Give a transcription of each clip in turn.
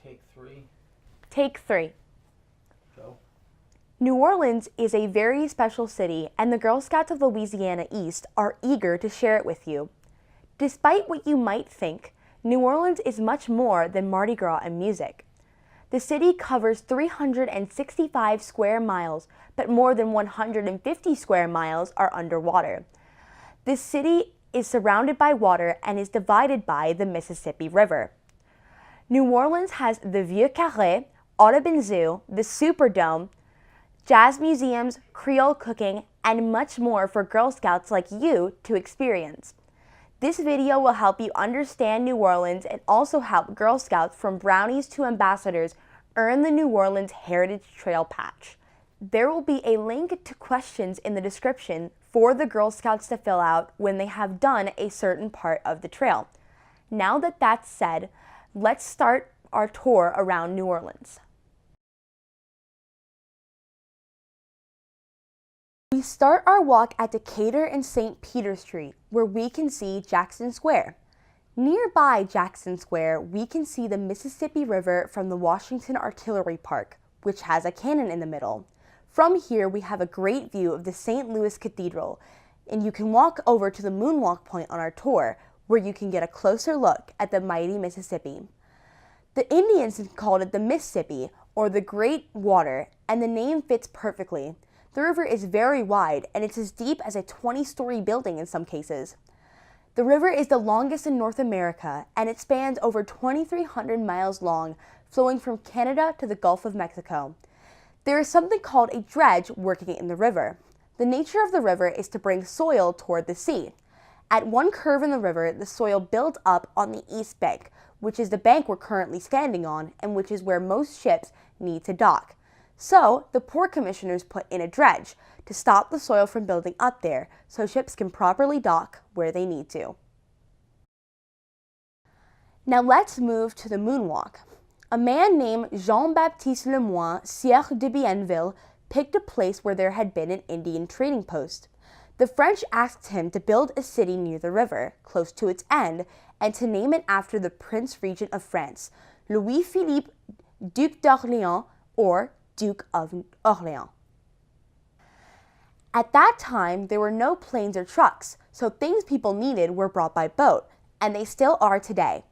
Take three. Take three. Go. New Orleans is a very special city, and the Girl Scouts of Louisiana East are eager to share it with you. Despite what you might think, New Orleans is much more than Mardi Gras and music. The city covers 365 square miles, but more than 150 square miles are underwater. This city is surrounded by water and is divided by the Mississippi River. New Orleans has the Vieux Carré, Audubon Zoo, the Superdome, jazz museums, Creole cooking, and much more for Girl Scouts like you to experience. This video will help you understand New Orleans and also help Girl Scouts from brownies to ambassadors earn the New Orleans Heritage Trail Patch. There will be a link to questions in the description for the Girl Scouts to fill out when they have done a certain part of the trail. Now that that's said, let's start our tour around New Orleans. We start our walk at Decatur and St. Peter Street, where we can see Jackson Square. Nearby Jackson Square, we can see the Mississippi River from the Washington Artillery Park, which has a cannon in the middle. From here, we have a great view of the St. Louis Cathedral, and you can walk over to the Moonwalk Point on our tour, where you can get a closer look at the mighty Mississippi. The Indians called it the Mississippi, or the Great Water, and the name fits perfectly. The river is very wide, and it's as deep as a 20-story building in some cases. The river is the longest in North America, and it spans over 2,300 miles long, flowing from Canada to the Gulf of Mexico. There is something called a dredge working in the river. The nature of the river is to bring soil toward the sea. At one curve in the river, the soil builds up on the east bank, which is the bank we're currently standing on, and which is where most ships need to dock. So, the port commissioners put in a dredge to stop the soil from building up there so ships can properly dock where they need to. Now let's move to the moonwalk. A man named Jean-Baptiste Lemoyne, Sieur de Bienville, picked a place where there had been an Indian trading post. The French asked him to build a city near the river, close to its end, and to name it after the Prince Regent of France, Louis-Philippe, Duc d'Orléans, or Duke of Orleans. At that time, there were no planes or trucks, so things people needed were brought by boat, and they still are today.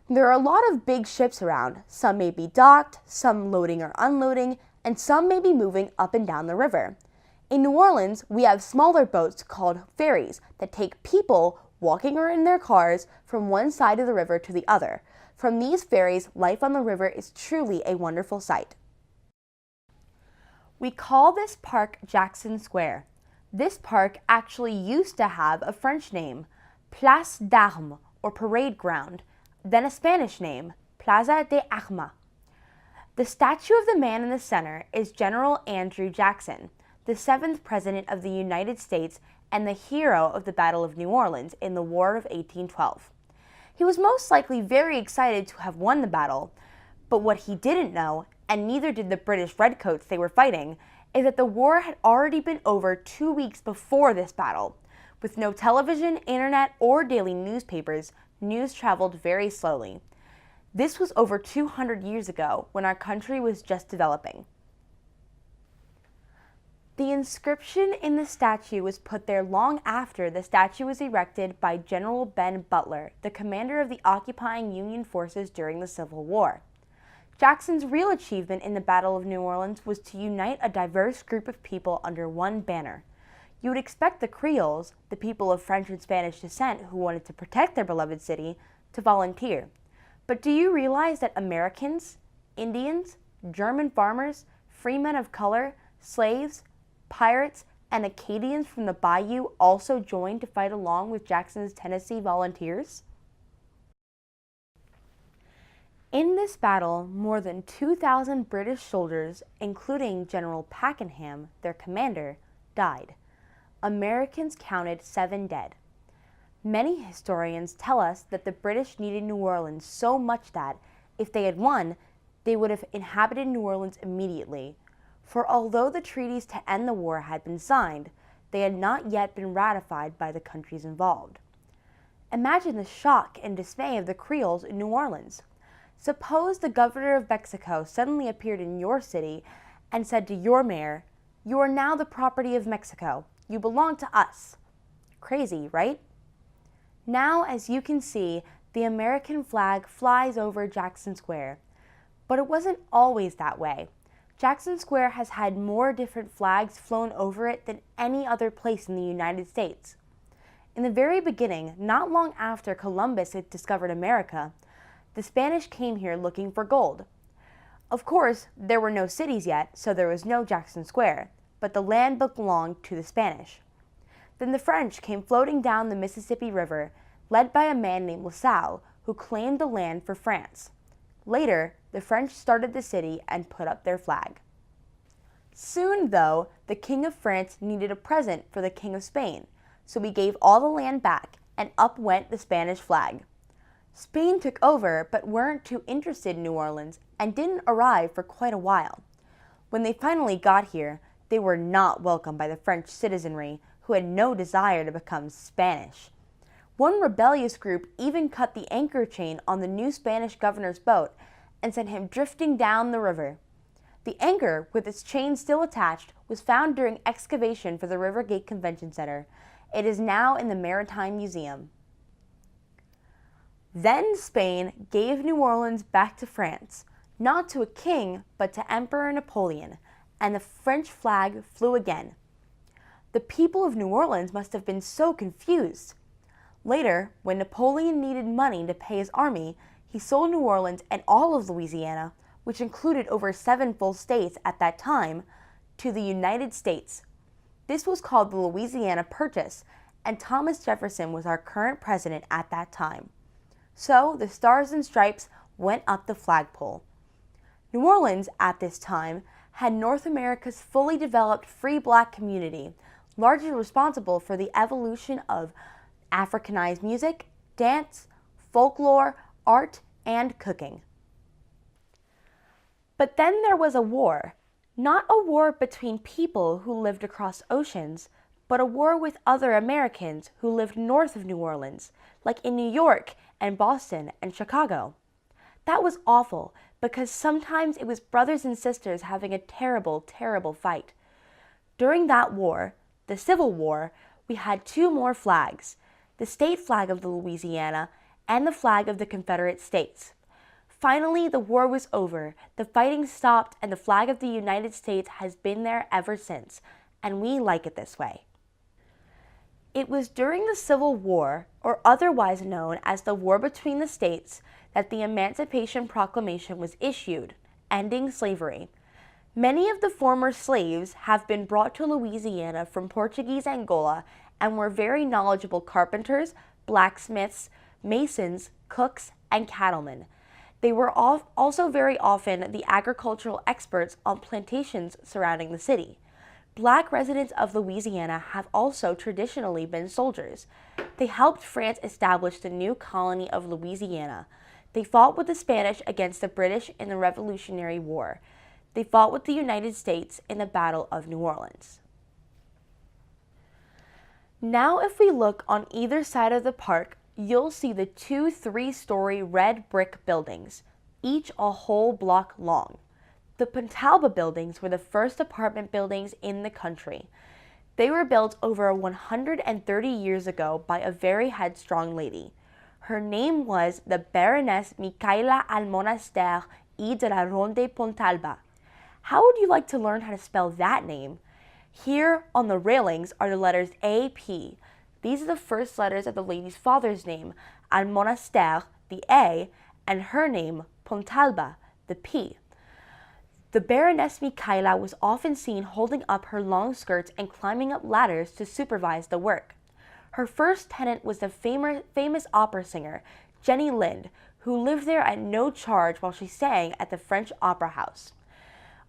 There are a lot of big ships around. Some may be docked, some loading or unloading, and some may be moving up and down the river. In New Orleans, we have smaller boats called ferries that take people walking or in their cars from one side of the river to the other. From these ferries, life on the river is truly a wonderful sight. We call this park Jackson Square. This park actually used to have a French name, Place d'Armes, or Parade Ground, then a Spanish name, Plaza de Armas. The statue of the man in the center is General Andrew Jackson, the 7th President of the United States and the hero of the Battle of New Orleans in the War of 1812. He was most likely very excited to have won the battle, but what he didn't know, and neither did the British redcoats they were fighting, is that the war had already been over 2 weeks before this battle. With no television, internet, or daily newspapers, news traveled very slowly. This was over 200 years ago, when our country was just developing. The inscription in the statue was put there long after the statue was erected by General Ben Butler, the commander of the occupying Union forces during the Civil War. Jackson's real achievement in the Battle of New Orleans was to unite a diverse group of people under one banner. You would expect the Creoles, the people of French and Spanish descent who wanted to protect their beloved city, to volunteer. But do you realize that Americans, Indians, German farmers, free men of color, slaves, pirates, and Acadians from the bayou also joined to fight along with Jackson's Tennessee volunteers? In this battle, more than 2,000 British soldiers, including General Pakenham, their commander, died. Americans counted 7 dead. Many historians tell us that the British needed New Orleans so much that, if they had won, they would have inhabited New Orleans immediately. For although the treaties to end the war had been signed, they had not yet been ratified by the countries involved. Imagine the shock and dismay of the Creoles in New Orleans. Suppose the governor of Mexico suddenly appeared in your city and said to your mayor, "You are now the property of Mexico. You belong to us." Crazy, right? Now, as you can see, the American flag flies over Jackson Square. But it wasn't always that way. Jackson Square has had more different flags flown over it than any other place in the United States. In the very beginning, not long after Columbus had discovered America, the Spanish came here looking for gold. Of course, there were no cities yet, so there was no Jackson Square, but the land belonged to the Spanish. Then the French came floating down the Mississippi River, led by a man named La Salle, who claimed the land for France. Later, the French started the city and put up their flag. Soon, though, the King of France needed a present for the King of Spain, so he gave all the land back, and up went the Spanish flag. Spain took over, but weren't too interested in New Orleans and didn't arrive for quite a while. When they finally got here, they were not welcomed by the French citizenry, who had no desire to become Spanish. One rebellious group even cut the anchor chain on the new Spanish governor's boat and sent him drifting down the river. The anchor, with its chain still attached, was found during excavation for the Rivergate Convention Center. It is now in the Maritime Museum. Then Spain gave New Orleans back to France, not to a king, but to Emperor Napoleon, and the French flag flew again. The people of New Orleans must have been so confused. Later, when Napoleon needed money to pay his army, he sold New Orleans and all of Louisiana, which included over 7 full states at that time, to the United States. This was called the Louisiana Purchase, and Thomas Jefferson was our current president at that time. So the Stars and Stripes went up the flagpole. New Orleans, at this time, had North America's fully developed free black community, largely responsible for the evolution of Africanized music, dance, folklore, art, and cooking. But then there was a war. Not a war between people who lived across oceans, but a war with other Americans who lived north of New Orleans, like in New York and Boston and Chicago. That was awful, because sometimes it was brothers and sisters having a terrible, terrible fight. During that war, the Civil War, we had 2 more flags, the state flag of the Louisiana and the flag of the Confederate States. Finally, the war was over, the fighting stopped, and the flag of the United States has been there ever since, and we like it this way. It was during the Civil War, or otherwise known as the War Between the States, that the Emancipation Proclamation was issued, ending slavery. Many of the former slaves have been brought to Louisiana from Portuguese Angola and were very knowledgeable carpenters, blacksmiths, masons, cooks, and cattlemen. They were also very often the agricultural experts on plantations surrounding the city. Black residents of Louisiana have also traditionally been soldiers. They helped France establish the new colony of Louisiana. They fought with the Spanish against the British in the Revolutionary War. They fought with the United States in the Battle of New Orleans. Now if we look on either side of the park, you'll see the 2 3-story red brick buildings, each a whole block long. The Pontalba buildings were the first apartment buildings in the country. They were built over 130 years ago by a very headstrong lady. Her name was the Baroness Micaela Almonaster y de la Ronde Pontalba. How would you like to learn how to spell that name? Here on the railings are the letters A-P. These are the first letters of the lady's father's name, Almonaster, the A, and her name, Pontalba, the P. The Baroness Micaela was often seen holding up her long skirts and climbing up ladders to supervise the work. Her first tenant was the famous opera singer, Jenny Lind, who lived there at no charge while she sang at the French Opera House.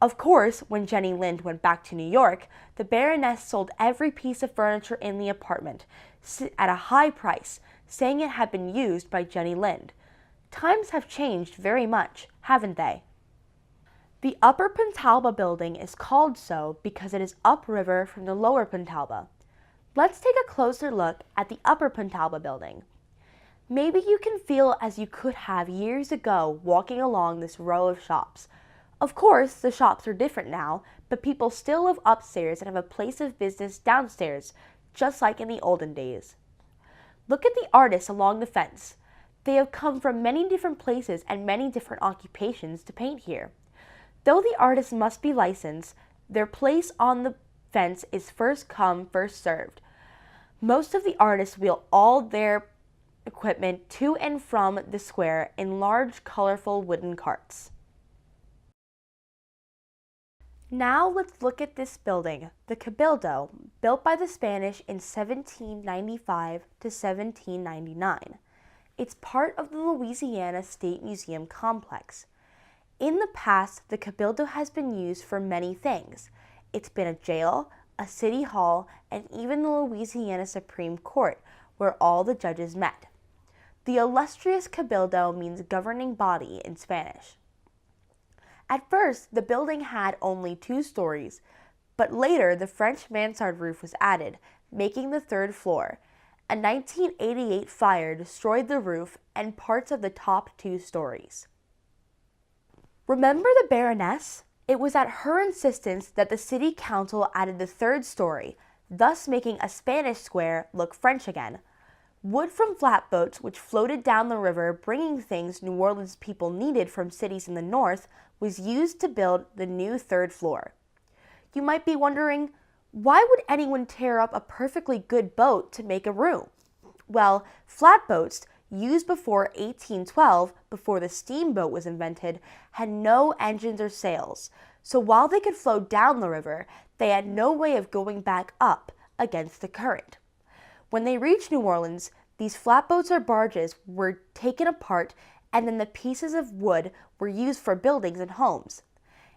Of course, when Jenny Lind went back to New York, the Baroness sold every piece of furniture in the apartment at a high price, saying it had been used by Jenny Lind. Times have changed very much, haven't they? The Upper Pontalba building is called so because it is upriver from the Lower Pontalba. Let's take a closer look at the Upper Pontalba building. Maybe you can feel as you could have years ago walking along this row of shops. Of course, the shops are different now, but people still live upstairs and have a place of business downstairs, just like in the olden days. Look at the artists along the fence. They have come from many different places and many different occupations to paint here. Though the artists must be licensed, their place on the fence is first come, first served. Most of the artists wheel all their equipment to and from the square in large, colorful wooden carts. Now let's look at this building, the Cabildo, built by the Spanish in 1795 to 1799. It's part of the Louisiana State Museum complex. In the past, the Cabildo has been used for many things. It's been a jail, a city hall, and even the Louisiana Supreme Court, where all the judges met. The illustrious Cabildo means governing body in Spanish. At first, the building had only 2 stories, but later the French mansard roof was added, making the 3rd floor. A 1988 fire destroyed the roof and parts of the top 2 stories. Remember the Baroness? It was at her insistence that the city council added the 3rd story, thus making a Spanish square look French again. Wood from flatboats, which floated down the river bringing things New Orleans people needed from cities in the north, was used to build the new 3rd floor. You might be wondering, why would anyone tear up a perfectly good boat to make a room? Well, flatboats, used before 1812, before the steamboat was invented, had no engines or sails, so while they could float down the river, they had no way of going back up against the current. When they reached New Orleans, these flatboats or barges were taken apart and then the pieces of wood were used for buildings and homes.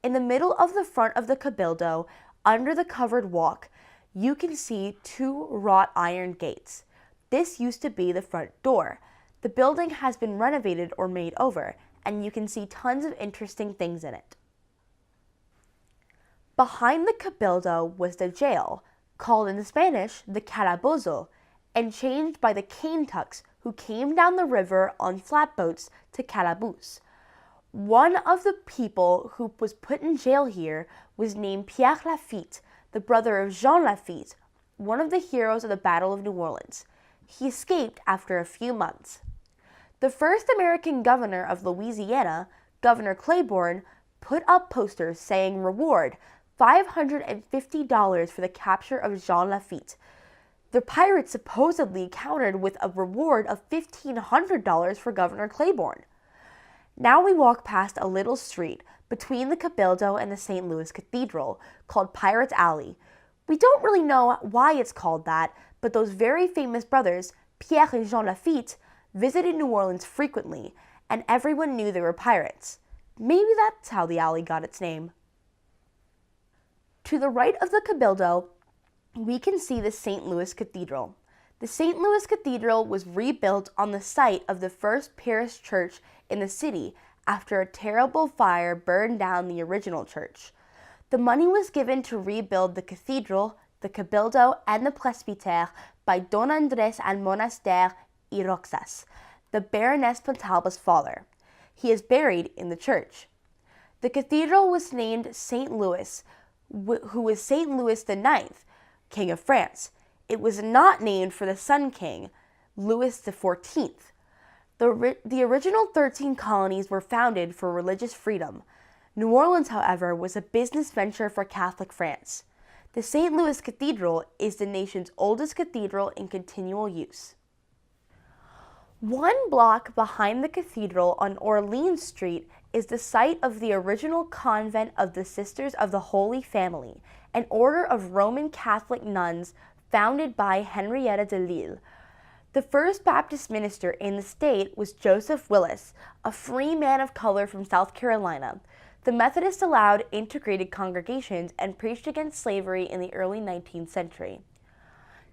In the middle of the front of the Cabildo, under the covered walk, you can see 2 wrought iron gates. This used to be the front door. The building has been renovated or made over, and you can see tons of interesting things in it. Behind the Cabildo was the jail, called in Spanish the calabozo, and changed by the cane tucks who came down the river on flatboats to calaboose. One of the people who was put in jail here was named Pierre Lafitte, the brother of Jean Lafitte, one of the heroes of the Battle of New Orleans. He escaped after a few months. The first American governor of Louisiana, Governor Claiborne, put up posters saying reward $550 for the capture of Jean Lafitte. The pirates supposedly countered with a reward of $1,500 for Governor Claiborne. Now we walk past a little street between the Cabildo and the St. Louis Cathedral called Pirates Alley. We don't really know why it's called that, but those very famous brothers, Pierre and Jean Lafitte, visited New Orleans frequently, and everyone knew they were pirates. Maybe that's how the alley got its name. To the right of the Cabildo, we can see the St. Louis Cathedral. The St. Louis Cathedral was rebuilt on the site of the first parish church in the city after a terrible fire burned down the original church. The money was given to rebuild the cathedral, the Cabildo, and the presbytere by Don Andrés Almonaster y Roxas, the Baroness Pontalba's father. He is buried in the church. The cathedral was named St. Louis, who was St. Louis IX, King of France. It was not named for the Sun King, Louis XIV. The original 13 colonies were founded for religious freedom. New Orleans, however, was a business venture for Catholic France. The St. Louis Cathedral is the nation's oldest cathedral in continual use. 1 block behind the cathedral on Orleans Street is the site of the original convent of the Sisters of the Holy Family, an order of Roman Catholic nuns founded by Henrietta de Lille. The first Baptist minister in the state was Joseph Willis, a free man of color from South Carolina. The Methodists allowed integrated congregations and preached against slavery in the early 19th century.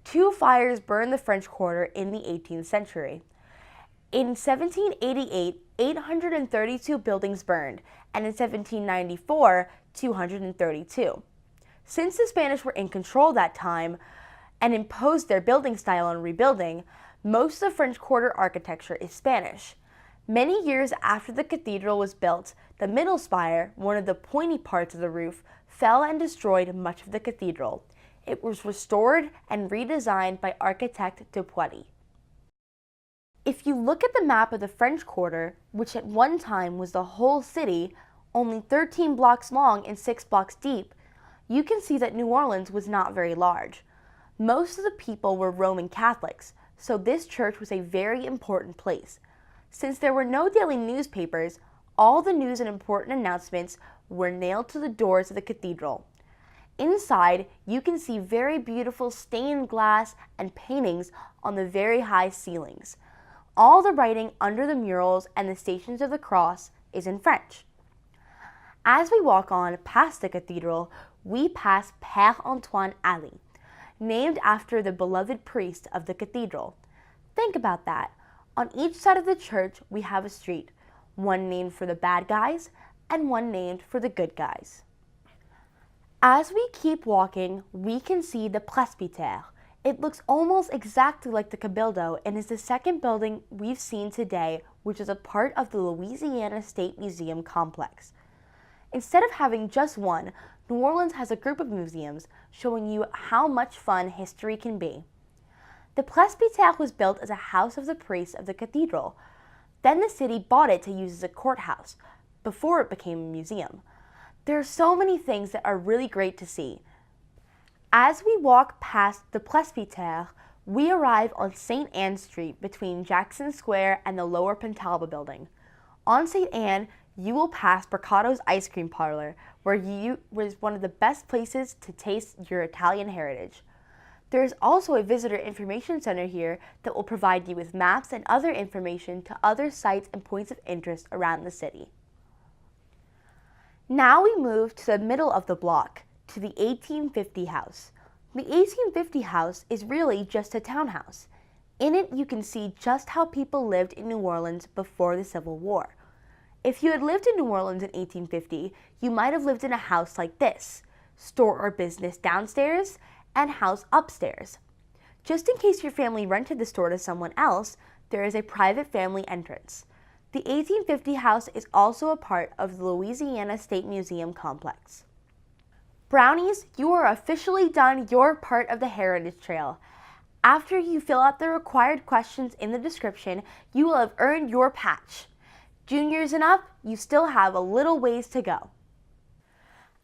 2 fires burned the French Quarter in the 18th century. In 1788, 832 buildings burned, and in 1794, 232. Since the Spanish were in control that time and imposed their building style on rebuilding, Most of the French Quarter architecture is Spanish. Many years after the cathedral was built, the middle spire, one of the pointy parts of the roof, fell and destroyed much of the cathedral. It was restored and redesigned by architect de Poitiers. If you look at the map of the French Quarter, which at one time was the whole city, only 13 blocks long and 6 blocks deep, you can see that New Orleans was not very large. Most of the people were Roman Catholics, so this church was a very important place. Since there were no daily newspapers, all the news and important announcements were nailed to the doors of the cathedral. Inside, you can see very beautiful stained glass and paintings on the very high ceilings. All the writing under the murals and the Stations of the Cross is in French. As we walk on past the cathedral, we pass Père Antoine Alley, named after the beloved priest of the cathedral. Think about that. On each side of the church, we have a street, one named for the bad guys and one named for the good guys. As we keep walking, we can see the presbytère. It looks almost exactly like the Cabildo and is the second building we've seen today, which is a part of the Louisiana State Museum complex. Instead of having just one, New Orleans has a group of museums showing you how much fun history can be. The presbytère was built as a house of the priests of the cathedral. Then the city bought it to use as a courthouse, before it became a museum. There are so many things that are really great to see. As we walk past the presbytère, we arrive on St. Anne Street between Jackson Square and the Lower Pentalba building. On St. Anne, you will pass Bricato's ice cream parlor, where was one of the best places to taste your Italian heritage. There is also a visitor information center here that will provide you with maps and other information to other sites and points of interest around the city. Now we move to the middle of the block, to the 1850 house. The 1850 house is really just a townhouse. In it, you can see just how people lived in New Orleans before the Civil War. If you had lived in New Orleans in 1850, you might have lived in a house like this, store or business downstairs, and house upstairs. Just in case your family rented the store to someone else, there is a private family entrance. The 1850 house is also a part of the Louisiana State Museum complex. Brownies, you are officially done your part of the Heritage Trail. After you fill out the required questions in the description, you will have earned your patch. Juniors and up, you still have a little ways to go.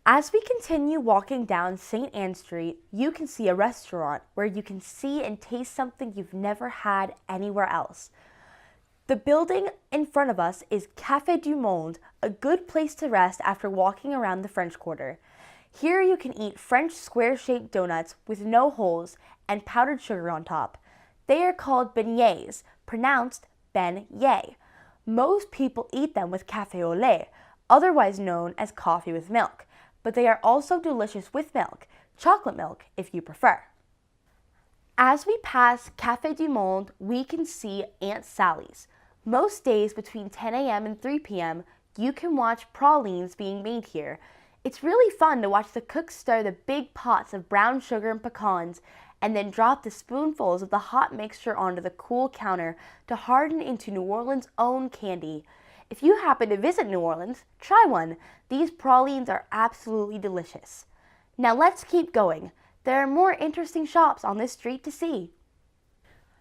As we continue walking down St. Anne Street, you can see a restaurant where you can see and taste something you've never had anywhere else. The building in front of us is Café du Monde, a good place to rest after walking around the French Quarter. Here you can eat French square-shaped donuts with no holes and powdered sugar on top. They are called beignets, pronounced ben-yé. Most people eat them with café au lait, otherwise known as coffee with milk, but they are also delicious with milk, chocolate milk if you prefer. As we pass Café du Monde, we can see Aunt Sally's. Most days between 10 a.m. and 3 p.m., you can watch pralines being made here. It's really fun to watch the cooks stir the big pots of brown sugar and pecans and then drop the spoonfuls of the hot mixture onto the cool counter to harden into New Orleans' own candy. If you happen to visit New Orleans, try one. These pralines are absolutely delicious. Now let's keep going. There are more interesting shops on this street to see.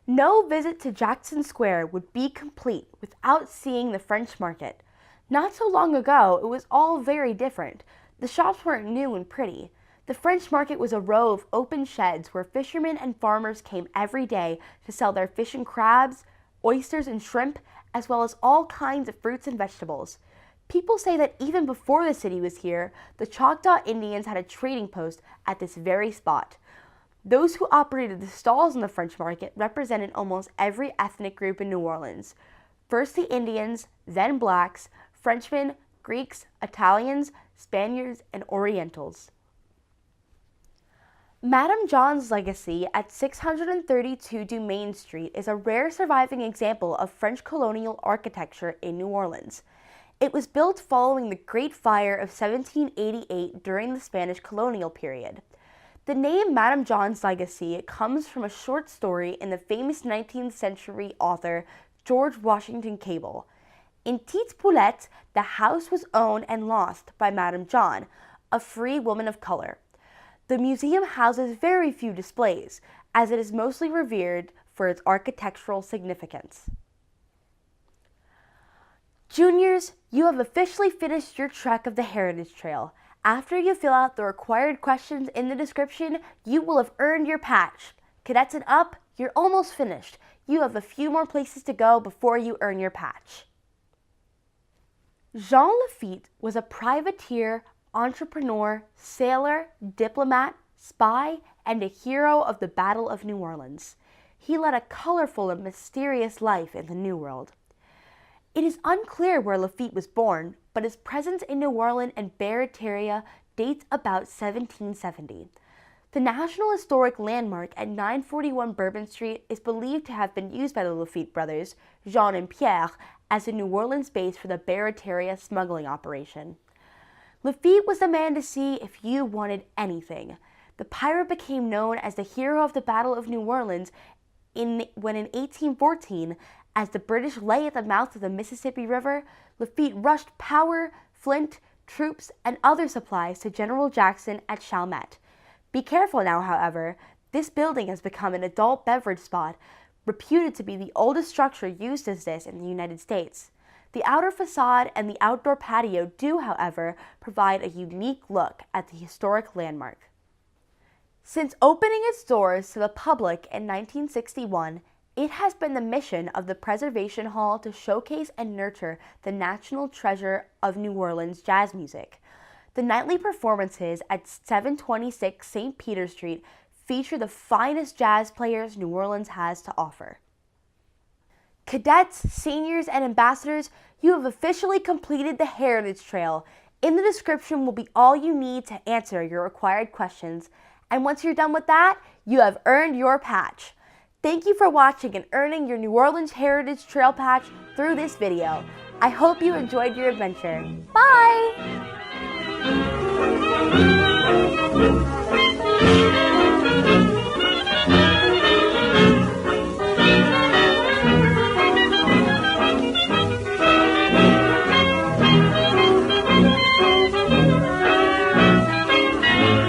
No visit to Jackson Square would be complete without seeing the French market. Not so long ago, it was all very different. The shops weren't new and pretty. The French market was a row of open sheds where fishermen and farmers came every day to sell their fish and crabs, oysters and shrimp, as well as all kinds of fruits and vegetables. People say that even before the city was here, the Choctaw Indians had a trading post at this very spot. Those who operated the stalls in the French market represented almost every ethnic group in New Orleans. First the Indians, then blacks, Frenchmen, Greeks, Italians, Spaniards, and Orientals. Madame John's legacy at 632 Dumaine Street is a rare surviving example of French colonial architecture in New Orleans. It was built following the Great Fire of 1788 during the Spanish colonial period. The name Madame John's legacy comes from a short story in the famous 19th century author George Washington Cable. In Tite Poulette, the house was owned and lost by Madame John, a free woman of color. The museum houses very few displays, as it is mostly revered for its architectural significance. Juniors, you have officially finished your trek of the Heritage Trail. After you fill out the required questions in the description, you will have earned your patch. Cadets and up, you're almost finished. You have a few more places to go before you earn your patch. Jean Lafitte was a privateer, entrepreneur, sailor, diplomat, spy, and a hero of the Battle of New Orleans. He led a colorful and mysterious life in the New World. It is unclear where Lafitte was born, but his presence in New Orleans and Barataria dates about 1770. The National Historic Landmark at 941 Bourbon Street is believed to have been used by the Lafitte brothers, Jean and Pierre, as a New Orleans base for the Barataria smuggling operation. Lafitte was the man to see if you wanted anything. The pirate became known as the hero of the Battle of New Orleans when in 1814, as the British lay at the mouth of the Mississippi River, Lafitte rushed powder, flint, troops, and other supplies to General Jackson at Chalmette. Be careful now, however. This building has become an adult beverage spot, reputed to be the oldest structure used as this in the United States. The outer facade and the outdoor patio do, however, provide a unique look at the historic landmark. Since opening its doors to the public in 1961, it has been the mission of the Preservation Hall to showcase and nurture the national treasure of New Orleans jazz music. The nightly performances at 726 St. Peter Street feature the finest jazz players New Orleans has to offer. Cadets, seniors, and ambassadors, you have officially completed the Heritage Trail. In the description will be all you need to answer your required questions. And once you're done with that, you have earned your patch. Thank you for watching and earning your New Orleans Heritage Trail patch through this video. I hope you enjoyed your adventure. Bye!